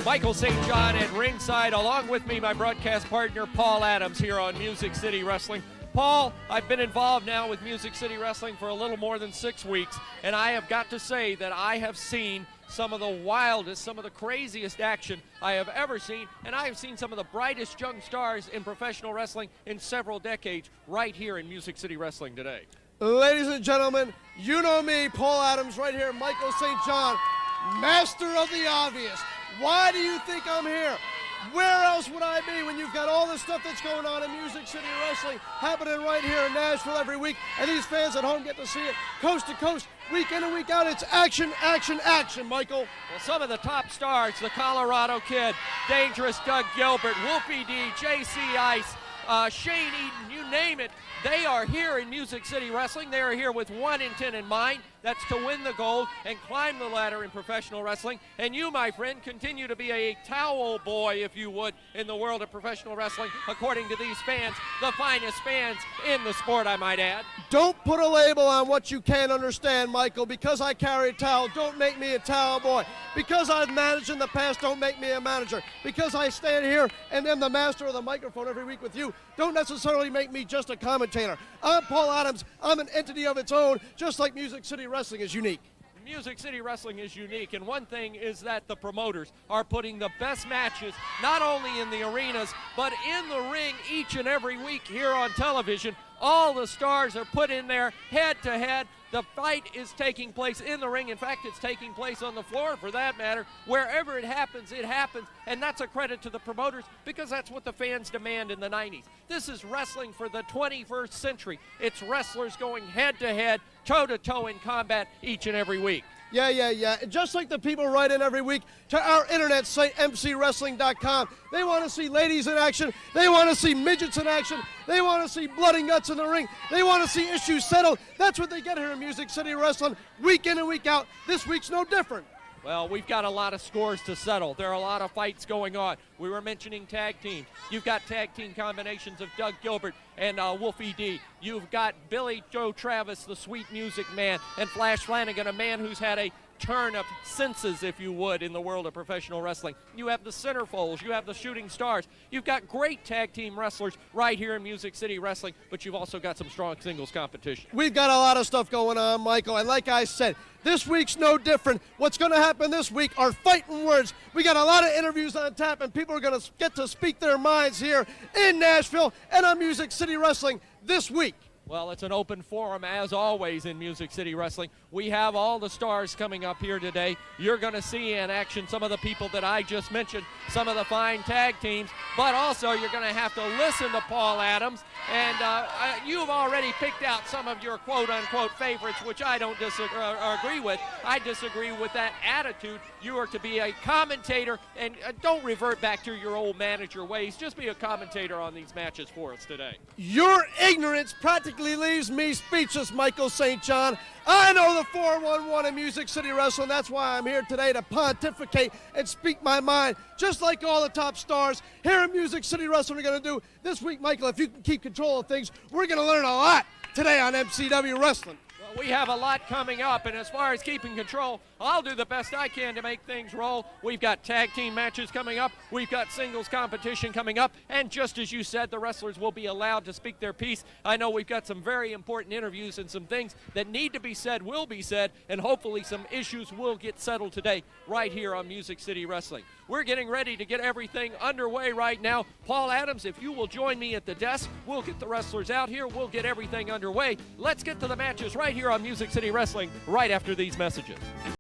Michael St. John at ringside. Along with me, my broadcast partner, Paul Adams, here on Music City Wrestling. Paul, I've been involved now with Music City Wrestling for a little more than 6 weeks, and I have got to say that I have seen some of the wildest, some of the craziest action I have ever seen, and I have seen some of the brightest young stars in professional wrestling in several decades right here in Music City Wrestling today. Ladies and gentlemen, you know me, Paul Adams, right here, Michael St. John, master of the obvious. Why do you think I'm here? Where else would I be when you've got all the stuff that's going on in Music City Wrestling happening right here in Nashville every week, and these fans at home get to see it coast to coast, week in and week out. It's action, action, action, Michael. Well, some of the top stars, the Colorado Kid, Dangerous Doug Gilbert, Wolfie D, JC Ice, Shane Eaton, you name it, they are here in Music City Wrestling. They are here with one intent in mind. That's to win the gold and climb the ladder in professional wrestling. And you, my friend, continue to be a towel boy, if you would, in the world of professional wrestling, according to these fans, the finest fans in the sport, I might add. Don't put a label on what you can't understand, Michael. Because I carry a towel, don't make me a towel boy. Because I've managed in the past, don't make me a manager. Because I stand here and am the master of the microphone every week with you, don't necessarily make me just a commentator. I'm Paul Adams. I'm an entity of its own, just like Music City Wrestling is unique. Music City Wrestling is unique, and one thing is that the promoters are putting the best matches not only in the arenas, but in the ring each and every week here on television. All the stars are put in there head to head. The fight is taking place in the ring. In fact, it's taking place on the floor, for that matter. Wherever it happens, and that's a credit to the promoters because that's what the fans demand in the 90s. This is wrestling for the 21st century. It's wrestlers going head to head, toe to toe in combat each and every week. Yeah. Just like the people write in every week to our internet site, mcwrestling.com. They want to see ladies in action. They want to see midgets in action. They want to see blood and guts in the ring. They want to see issues settled. That's what they get here in Music City Wrestling, week in and week out. This week's no different. Well, we've got a lot of scores to settle. There are a lot of fights going on. We were mentioning tag teams. You've got tag team combinations of Doug Gilbert and Wolfie D. You've got Billy Joe Travis, the sweet music man, and Flash Flanagan, a man who's had a turn of senses, if you would, in the world of professional wrestling. You have the Centerfolds, you have the Shooting Stars. You've got great tag team wrestlers right here in Music City Wrestling, but you've also got some strong singles competition. We've got a lot of stuff going on, Michael, and like I said, this week's no different. What's going to happen this week are fighting words. We got a lot of interviews on tap, and people are going to get to speak their minds here in Nashville and on Music City Wrestling this week. Well, it's an open forum, as always, in Music City Wrestling. We have all the stars coming up here today. You're going to see in action some of the people that I just mentioned, some of the fine tag teams, but also you're going to have to listen to Paul Adams, and you've already picked out some of your quote-unquote favorites, which I don't agree with. I disagree with that attitude. You are to be a commentator, and don't revert back to your old manager ways. Just be a commentator on these matches for us today. Your ignorance practically leaves me speechless, Michael St. John. I know the 411 in Music City Wrestling. That's why I'm here today to pontificate and speak my mind, just like all the top stars here in Music City Wrestling are going to do this week. Michael, if you can keep control of things, we're going to learn a lot today on MCW Wrestling. We have a lot coming up, and as far as keeping control, I'll do the best I can to make things roll. We've got tag team matches coming up. We've got singles competition coming up, and just as you said, the wrestlers will be allowed to speak their piece. I know we've got some very important interviews and some things that need to be said will be said, and hopefully some issues will get settled today right here on Music City Wrestling. We're getting ready to get everything underway right now. Paul Adams, if you will join me at the desk, we'll get the wrestlers out here. We'll get everything underway. Let's get to the matches right here on Music City Wrestling right after these messages.